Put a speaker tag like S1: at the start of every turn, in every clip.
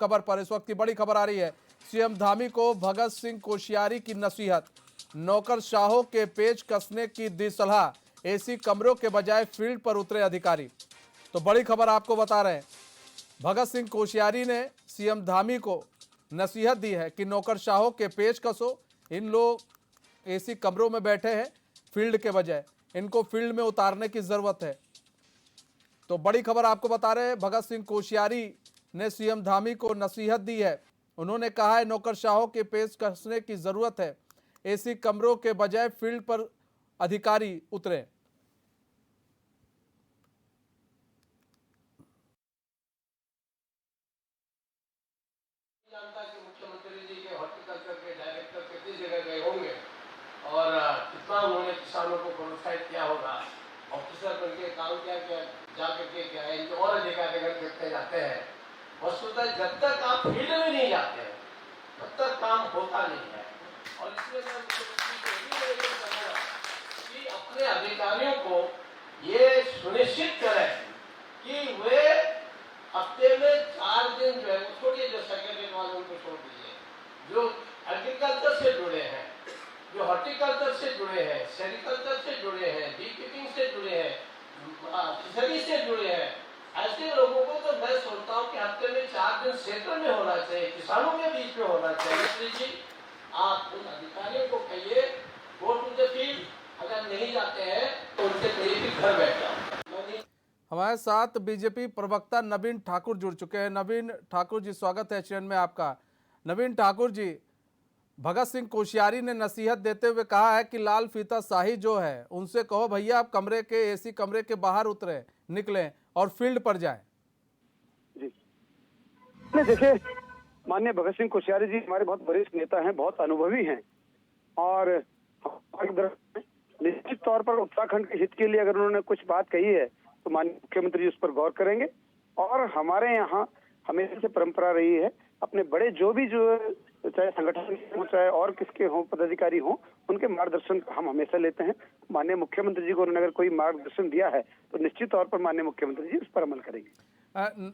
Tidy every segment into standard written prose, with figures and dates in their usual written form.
S1: खबर पर इस वक्त की बड़ी खबर आ रही है। सीएम धामी को भगत सिंह कोश्यारी की नसीहत, नौकरशाहों के पेच कसने की दी सलाह, एसी कमरों के बजाय फील्ड पर उतरे अधिकारी। तो बड़ी खबर आपको बता रहे हैं, भगत सिंह कोश्यारी ने सीएम धामी को नसीहत दी है कि नौकरशाहों के पेच कसो, इन लोग एसी कमरों में बैठे हैं फील्ड के बजाय, इनको फील्ड में उतारने की जरूरत है। तो बड़ी खबर आपको बता रहे हैं, भगत सिंह कोश्यारी ने सीएम धामी को नसीहत दी है। उन्होंने कहा है नौकरशाहों के पेच कसने की जरूरत है, एसी कमरों के बजाय फील्ड पर अधिकारी उतरे।
S2: जानता कि मुख्यमंत्री जी के हॉर्टिकल्चर के डायरेक्टर कितनी जगह गए होंगे और कितना उन्होंने किसानों को प्रोत्साहित किया होगा, ऑफिसर बन के काम क्या किया, जा करके क्या है, इनके और अधिकारीगण कितने जाते हैं। वस्तुतः जब तक आप फील्ड में नहीं जाते हैं तब तक काम होता नहीं है। और इसलिए मैं मुख्यमंत्री को यही निवेदन करूंगा कि अपने अधिकारियों को ये सुनिश्चित करें कि वे हफ्ते में 4 दिन जो है वो छोड़िए, जो सेक्रेटरी वाले उनको छोड़ दीजिए, जो एग्रीकल्चर से जुड़े हैं, जो हॉर्टिकल्चर से जुड़े हैं, सेरिकल्चर से जुड़े हैं, बी कीपिंग से जुड़े हैं, फिशरी से जुड़े हैं, ऐसे लोगों को तो मैं सोचता हूँ कि हफ्ते में 4 दिन क्षेत्र में होना चाहिए, किसानों के बीच में होना चाहिए। जी आप उन अधिकारियों को कहिए गो टू द फील्ड, अगर नहीं जाते हैं तो उनसे कहिए कि घर बैठ जाओ।
S1: हमारे साथ बीजेपी प्रवक्ता नवीन ठाकुर जुड़ चुके हैं। नवीन ठाकुर जी, स्वागत है चैनल में आपका। नवीन ठाकुर जी, भगत सिंह कोश्यारी ने नसीहत देते हुए कहा है कि लाल फीता शाही जो है उनसे कहो भैया आप कमरे के एसी कमरे के बाहर उतरे, निकलें और फील्ड पर जाएं।
S3: जी देखिए, माननीय भगत सिंह कोश्यारी जी हमारे बहुत वरिष्ठ नेता हैं, बहुत अनुभवी हैं और निश्चित तौर पर उत्तराखंड के हित के लिए अगर उन्होंने कुछ बात कही है तो माननीय मुख्यमंत्री जी उस पर गौर करेंगे। और हमारे यहाँ हमेशा से परंपरा रही है, अपने बड़े जो चाहे संगठन हो चाहे और किसके हों पदाधिकारी हों, उनके मार्गदर्शन हम हमेशा लेते हैं। माननीय मुख्यमंत्री जी को उन्होंने अगर कोई मार्गदर्शन दिया है तो निश्चित तौर पर माननीय मुख्यमंत्री जी उस पर अमल करेंगे।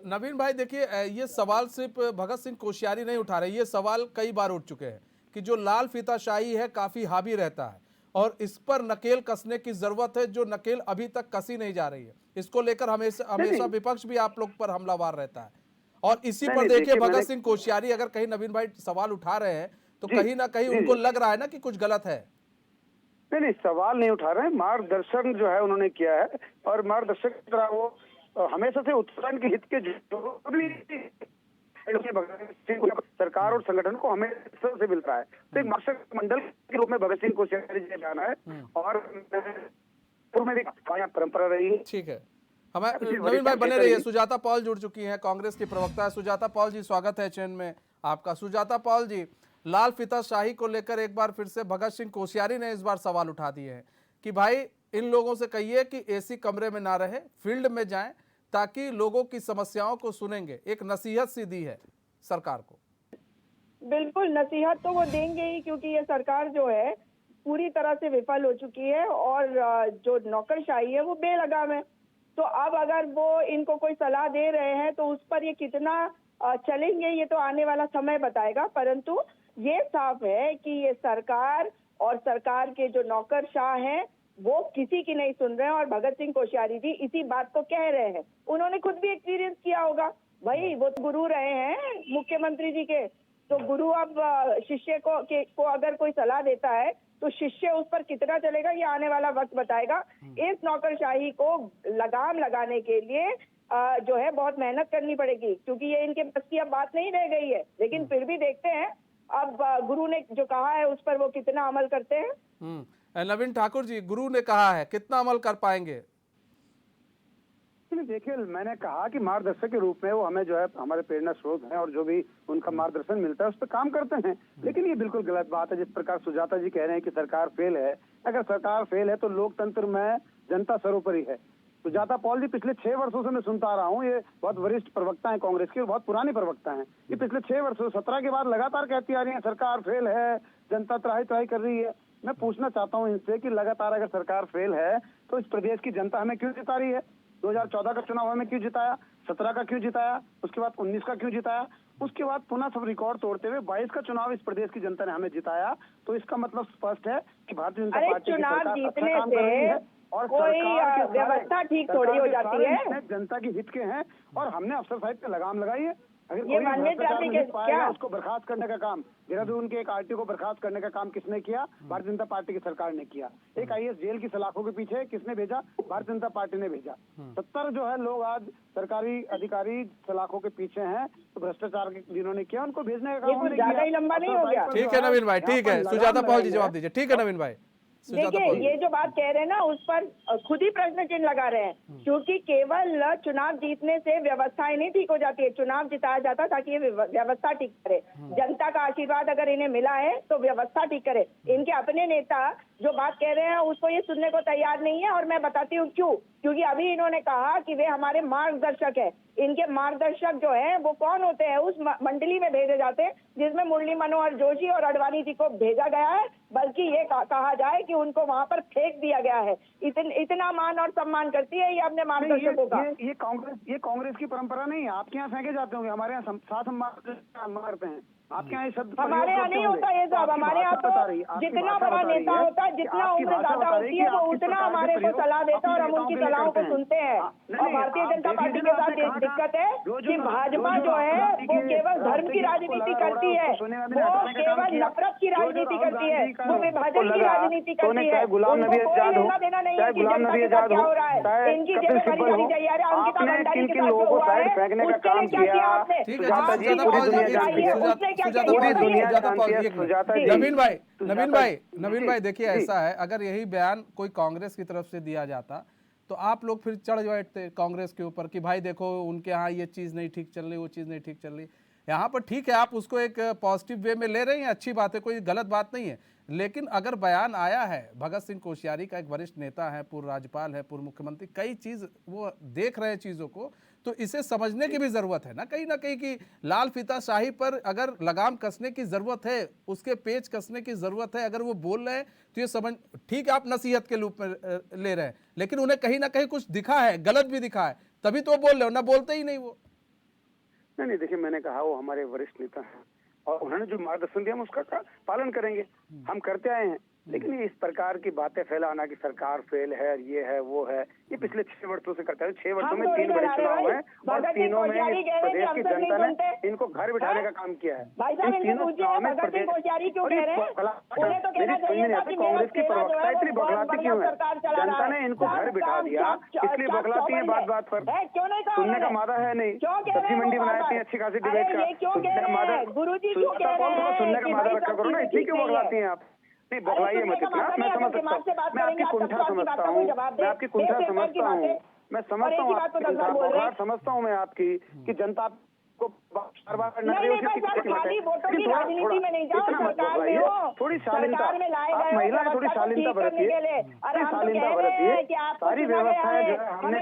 S1: नवीन भाई देखिए, ये सवाल सिर्फ भगत सिंह कोश्यारी नहीं उठा रहे, ये सवाल कई बार उठ चुके हैं कि जो लाल फीताशाही है काफी हावी रहता है और इस पर नकेल कसने की जरूरत है, जो नकेल अभी तक कसी नहीं जा रही है। इसको लेकर हमेशा विपक्ष भी आप लोग पर हमलावर रहता है और इसी पर देखिए भगत सिंह कोश्यारी अगर कहीं नवीन भाई सवाल उठा रहे हैं तो कहीं ना कहीं उनको लग रहा है ना कि कुछ गलत है।
S3: नहीं, सवाल नहीं उठा रहे हैं, मार्गदर्शन जो है उन्होंने किया है और मार्गदर्शक की तरह वो हमेशा से उत्तराखंड के हित के जो भी सरकार और संगठन को हमेशा से मिलता है, तो एक मार्गदर्शक मंडल के रूप में भगत सिंह कोश्यारी जी जाना है और परंपरा रही है।
S1: ठीक है, हमारे नवीन भाई बने रहिए। सुजाता पॉल जुड़ चुकी हैं, कांग्रेस की प्रवक्ता है। सुजाता पॉल जी, स्वागत है चैनल में आपका। सुजाता पॉल जी, लाल फीताशाही को लेकर एक बार फिर से भगत सिंह कोश्यारी ने इस बार सवाल उठा दिए हैं कि भाई इन लोगों से कहिए कि एसी कमरे में ना रहे, फील्ड में जाएं ताकि लोगों की समस्याओं को सुनेंगे। एक नसीहत सी दी है सरकार को।
S4: बिल्कुल, नसीहत तो वो देंगे ही, क्योंकि ये सरकार जो है पूरी तरह से विफल हो चुकी है और जो नौकरशाही है वो बेलगाम है। तो अब अगर वो इनको कोई सलाह दे रहे हैं तो उस पर ये कितना चलेंगे ये तो आने वाला समय बताएगा, परंतु ये साफ है कि ये सरकार और सरकार के जो नौकरशाह हैं वो किसी की नहीं सुन रहे हैं और भगत सिंह कोश्यारी जी इसी बात को कह रहे हैं। उन्होंने खुद भी एक्सपीरियंस किया होगा, भाई वो तो गुरु रहे हैं मुख्यमंत्री जी के, तो गुरु अब शिष्य को अगर कोई सलाह देता है तो शिष्य उस पर कितना चलेगा ये आने वाला वक्त बताएगा। इस नौकरशाही को लगाम लगाने के लिए जो है बहुत मेहनत करनी पड़ेगी, क्योंकि ये इनके बस की अब बात नहीं रह गई है। लेकिन फिर भी देखते हैं अब गुरु ने जो कहा है उस पर वो कितना अमल करते हैं।
S1: नवीन ठाकुर जी, गुरु ने कहा है, कितना अमल कर पाएंगे?
S3: देखिए, मैंने कहा कि मार्गदर्शक के रूप में वो हमें जो है हमारे प्रेरणा स्रोत हैं और जो भी उनका मार्गदर्शन मिलता है उस पर काम करते हैं। लेकिन ये बिल्कुल गलत बात है जिस प्रकार सुजाता जी कह रहे हैं कि सरकार फेल है। अगर सरकार फेल है तो लोकतंत्र में जनता सर्वोपरि है। सुजाता पॉल जी पिछले 6 वर्षों से मैं सुनता आ रहा हूँ, ये बहुत वरिष्ठ प्रवक्ता है कांग्रेस के, बहुत पुरानी प्रवक्ता है। ये पिछले 6 वर्षों 17 के बाद लगातार कहती आ रही है सरकार फेल है, जनता त्राही त्राही कर रही है। मैं पूछना चाहता हूँ इनसे कि लगातार अगर सरकार फेल है तो इस प्रदेश की जनता हमें क्यों जिता रही है? 2014 का चुनाव हमें क्यों जिताया, 17 का क्यों जिताया, उसके बाद 19 का क्यों जिताया? उसके बाद पुनः सब रिकॉर्ड तोड़ते हुए 22 का चुनाव इस प्रदेश की जनता ने हमें जिताया। तो इसका मतलब स्पष्ट है कि भारतीय जनता
S4: अरे
S3: पार्टी की
S4: चुनाव
S3: सरकार अच्छा
S4: जीतने
S3: काम कर रही
S4: से
S3: है और
S4: कोई
S3: सरकार के
S4: व्यवस्था ठीक थोड़ी हो जाती है।
S3: निर्णय जनता की हित के हैं और हमने अफसर साहब पे लगाम लगाई है। अगर
S4: ये
S3: कोई
S4: वन वे
S3: भ्रष्टाचार
S4: ट्रैफिक
S3: नहीं
S4: है
S3: पाएगा,
S4: क्या?
S3: उसको बर्खास्त करने का काम देहरादून के एक आरटीओ को बर्खास्त करने का काम किसने किया? भारतीय जनता पार्टी की सरकार ने किया। एक आईएएस जेल की सलाखों के पीछे किसने भेजा? भारतीय जनता पार्टी ने भेजा। 70 जो है लोग आज सरकारी अधिकारी सलाखों के पीछे हैं, तो भ्रष्टाचार जिन्होंने किया उनको भेजने का काम
S4: ये कुछ
S3: हमने
S4: ज्यादा
S3: किया।
S4: ही लंबा नहीं हो
S3: अफसर
S4: गया?
S3: साहब पर
S1: ठीक
S3: जो
S1: है नवीन भाई,
S3: यहाँ
S1: ठीक
S3: पर
S1: है।
S3: लगाम
S1: सुजाता पॉल जी
S3: लगाई
S1: जवाब
S3: है।
S1: दीजिए। ठीक है नवीन भाई, सुजाता
S4: देखिए
S1: पॉल जी।
S4: ये जो बात कह रहे हैं ना, उस पर खुद ही प्रश्न चिन्ह लगा रहे हैं, क्योंकि केवल चुनाव जीतने से व्यवस्थाएं नहीं ठीक हो जाती है। चुनाव जिताया जाता है ताकि ये व्यवस्था ठीक करे। जनता का आशीर्वाद अगर इन्हें मिला है तो व्यवस्था ठीक करे। इनके अपने नेता जो बात कह रहे हैं उसको ये सुनने को तैयार नहीं है, और मैं बताती हूँ क्यों। क्योंकि अभी इन्होंने कहा कि वे हमारे मार्गदर्शक है। इनके मार्गदर्शक जो है वो कौन होते हैं? उस मंडली में भेजे जाते हैं जिसमें मुरली मनोहर जोशी और अडवाणी जी को भेजा गया है, बल्कि ये कहा जाए कि उनको वहां पर फेंक दिया गया है। इतना मान और सम्मान करती है ये अपने मार्गदर्शकों का।
S3: ये कांग्रेस की परंपरा नहीं है। आपके यहाँ फेंके जाते होंगे, हमारे यहाँ साथ हम मारते हैं। आपके यहाँ ये शब्द
S4: हमारे यहाँ नहीं होता ये सब। हमारे यहाँ तो जितना बड़ा नेता होता है, जितना उम्र ज्यादा होती है, वो उतना हमारे को सलाह देता है और हम उनकी सलाहों को सुनते हैं। और भारतीय जनता पार्टी के साथ एक दिक्कत है कि भाजपा जो है वो केवल धर्म की राजनीति करती है, वो केवल नफरत की राजनीति करती है, वो विभाजन की राजनीति करती है। उनको कोई लेना देना नहीं है कि जनता के साथ क्या हो रहा है। इनकी जेबें भरी जानी चाहिए। अरे अंकिता भंडारी के साथ जो हुआ है उसके लिए क्या किया आपने?
S1: ठीक है, सुजाता पॉल जी, नवीन भाई देखिए, ऐसा है, अगर यही बयान कोई कांग्रेस की तरफ से दिया जाता तो आप लोग फिर चढ़ बैठते कांग्रेस के ऊपर कि भाई देखो उनके यहाँ ये चीज़ नहीं ठीक चल रही, वो चीज़ नहीं ठीक चल रही। यहाँ पर ठीक है, आप उसको एक पॉजिटिव वे में ले रहे हैं, अच्छी बात है, कोई गलत बात नहीं है। लेकिन अगर बयान आया है, भगत सिंह कोश्यारी का एक वरिष्ठ नेता है, पूर्व राज्यपाल है, पूर्व मुख्यमंत्री, कई चीज़ वो देख रहे हैं चीज़ों को, तो इसे समझने की भी ज़रूरत है ना कहीं कि लाल फीताशाही पर अगर लगाम कसने की ज़रूरत है, उसके पेच कसने की ज़रूरत है। अगर वो बोल रहे हैं तो ये समझ, ठीक है आप नसीहत के रूप में ले रहे हैं, लेकिन उन्हें कहीं ना कहीं कुछ दिखा है, गलत भी दिखा है, तभी तो वो बोल रहे हो, ना बोलते ही नहीं वो।
S3: नहीं, देखिए मैंने कहा वो हमारे वरिष्ठ नेता हैं और उन्होंने जो मार्गदर्शन दिया हम उसका पालन करेंगे, हम करते आए हैं। लेकिन ये इस प्रकार की बातें फैलाना कि सरकार फेल है, ये है वो है, ये पिछले 6 वर्षों से करता है। 6 वर्षों में 3 बड़े चुनाव हैं और तीनों में प्रदेश की जनता ने इनको घर बिठाने का काम किया है। इन तीनों चुनाव में प्रदेश कांग्रेस की प्रवक्ता इतनी बौखलाती क्यों है? जनता ने इनको घर बिठा दिया, इसलिए बौखलाती है बात बात पर। सुनने का मादा है नहीं, सब्जी मंडी बनाए थे अच्छी खासी डिबेट का, सुनने का मादा, सुनने का मादा रखा करो ना, इतनी क्यों बौखलाती हैं आप? नहीं बौखलाइए मत इतना, मैं समझ सकता हूँ, मैं आपकी कुंठा समझता हूँ, मैं आपकी कुंठा समझता हूँ, मैं समझता हूँ आपकी कुंठा, बौखलाहट समझता हूँ मैं आपकी कि जनता को बार बार करना चाहिए। इतना मत बौखलाइए, थोड़ी शालीनता, आप महिला हैं, थोड़ी शालीनता बरतिए, शालीनता बरतिए। सारी व्यवस्थाएं जो है हमने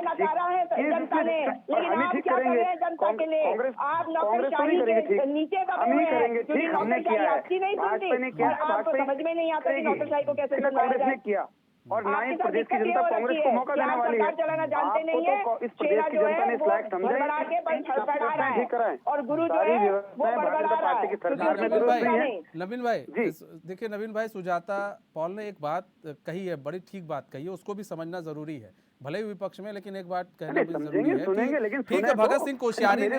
S3: हम ही ठीक करेंगे, कांग्रेस तो नहीं करेगी ठीक, हम ही करेंगे ठीक, हमने किया है, भाजपा ने किया, कांग्रेस ने किया और ना ही प्रदेश की जनता कांग्रेस को मौका देने वाली है। आपको तो इस प्रदेश की जनता ने इस लायक समझा ठीक कराएं और गुरु जो है वो भारतीय जनता पार्टी की सरकार में विरोध नहीं है।
S1: नवीन भाई देखिए, नवीन भाई, सुजाता पॉल ने एक बात कही है, बड़ी ठीक बात कही है, उसको भी समझना जरूरी है, भले ही विपक्ष में, लेकिन एक बात कहना भी जरूरी है कि ठीक है, भगत सिंह कोश्यारी जी ने,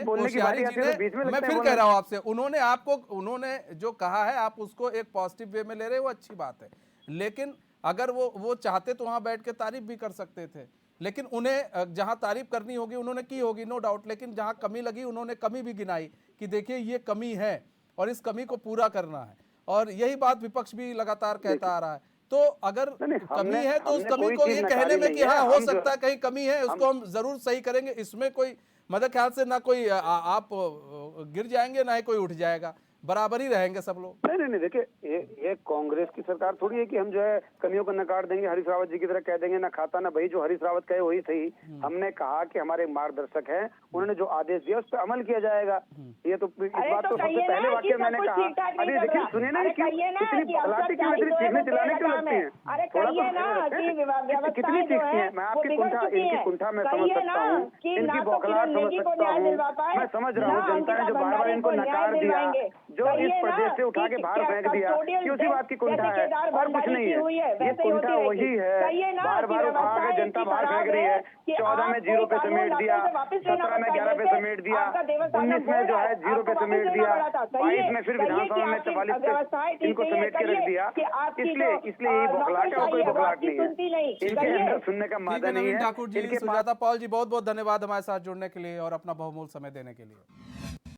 S1: मैं फिर कह रहा हूँ आपसे, उन्होंने जो कहा है आप उसको एक पॉजिटिव वे में ले रहे हो, अच्छी बात है। लेकिन अगर वो चाहते तो वहां बैठ के तारीफ भी कर सकते थे, लेकिन उन्हें जहां तारीफ करनी होगी उन्होंने की होगी, नो डाउट, लेकिन जहां कमी लगी उन्होंने कमी भी गिनाई कि देखिए ये कमी है और इस कमी को पूरा करना है, और यही बात विपक्ष भी लगातार कहता आ रहा है। तो अगर कमी है तो उस कमी को ये कहने में कि हाँ हो सकता है कहीं कमी है, उसको हम जरूर सही करेंगे, इसमें कोई मतलब ख्याल से ना कोई आप गिर जाएंगे ना ही कोई उठ जाएगा। बराबरी रहेंगे सब लोग?
S3: नहीं नहीं नहीं, देखिए ये कांग्रेस की सरकार थोड़ी है कि हम जो है कमियों को नकार देंगे, हरीश रावत जी की तरह कह देंगे ना खाता ना भाई, जो हरीश रावत कहे वही सही। हमने कहा कि हमारे मार्गदर्शक हैं, उन्होंने जो आदेश दिया उस पर अमल किया जाएगा। ये तो इस
S4: अरे
S3: बात
S4: तो
S3: को सबसे
S4: कहिए ना
S3: पहले
S4: कि
S3: वाक्य
S4: सब
S3: मैंने
S4: कुछ
S3: कहा।
S4: ठीक-ठाक नहीं
S3: अरे
S4: चल
S3: देखिए
S4: रहा।
S3: सुनिए ना,
S4: अरे
S3: क्यों
S4: कहिए ना
S3: इतनी
S4: कि
S3: बखलाती क्यों,
S4: अफसरशाही
S3: इतनी
S4: जो है
S3: चीखने
S4: वो
S3: चिल्लाने क्यों
S4: बेलगाम
S3: लगती
S4: है।
S3: हैं?
S4: अरे
S3: थोड़ा
S4: कहिए
S3: तो
S4: ना
S3: धैर्य
S4: कि
S3: रखें। कितनी
S4: व्यवस्थाएं जो
S3: चीखती
S4: है
S3: हैं, मैं
S4: वो
S3: आपकी
S4: बिगड़
S3: कुंठा,
S4: चुकी
S3: इनकी
S4: हैं।
S3: कुंठा मैं समझ
S4: कहिए
S3: सकता
S4: ना
S3: हूँ,
S4: कि
S3: इनकी
S4: ना तो
S3: बौखलाहट
S4: किरण
S3: समझ
S4: नेगी को
S3: सकता
S4: न्याय
S3: हूँ,
S4: दिलवा पाए,
S3: मैं समझ रहा
S4: ना
S3: हूँ। जनता ने
S4: अंकिता
S3: जो बार बार
S4: भंडारी
S3: इनको
S4: को न्याय
S3: नकार दिया,
S4: दिलवाएंगे।
S3: जो इस
S4: कहिए
S3: प्रदेश
S4: ना
S3: से उठा के
S4: कि
S3: बाहर फेंक दिया,
S4: कस्टोडियल
S3: कि उसी बात की कुंठा
S4: जैसे
S3: है
S4: केदार
S3: और कुछ
S4: भंडारी
S3: नहीं
S4: की
S3: है।
S4: हुई है
S3: ये
S4: वैसे ही
S3: कुंठा
S4: होती
S3: वही
S4: रहेगी।
S3: है,
S4: कहिए ना
S3: बार
S4: कि
S3: बार उठा
S4: व्यवस्था
S3: के जनता
S4: इतनी
S3: बाहर
S4: खराब
S3: फेंक रही है।
S4: कि
S3: 14 में
S4: आप
S3: 0
S4: कोई
S3: पे
S4: कानून
S3: समेट
S4: लाते
S3: दिया,
S4: उसे वापस लेना
S3: 17 में
S4: पड़ता है,
S3: 11 पे
S4: जैसे
S3: समेट दिया,
S4: आपका देवस्थानम
S3: 19 में
S4: बोर्ड
S3: जो
S4: है,
S3: है 0
S4: आपको
S3: पे
S4: वापस
S3: समेट
S4: लेना
S3: दिया,
S4: पड़ा था।
S3: 22 में फिर विधानसभा में 44 पे
S4: व्यवस्थाएं ठीक
S3: इनको
S4: नहीं है।
S3: समेट के रख
S4: कहिए
S3: दिया।
S4: कि आपकी
S3: इसलिए यही बौखलाहट है और कोई बौखलाहट नहीं है।
S4: सुनती नहीं।
S3: इनके
S4: कहिए
S3: अंदर सुनने का
S1: ठीक
S3: मादा
S1: है
S3: नहीं
S1: नवीन
S3: है।
S1: ठाकुर जी,
S3: इनके पास
S1: सुजाता पॉल जी, बहुत बहुत धन्यवाद हमारे साथ जुड़ने के लिए और अपना बहुमूल्य समय देने के लिए।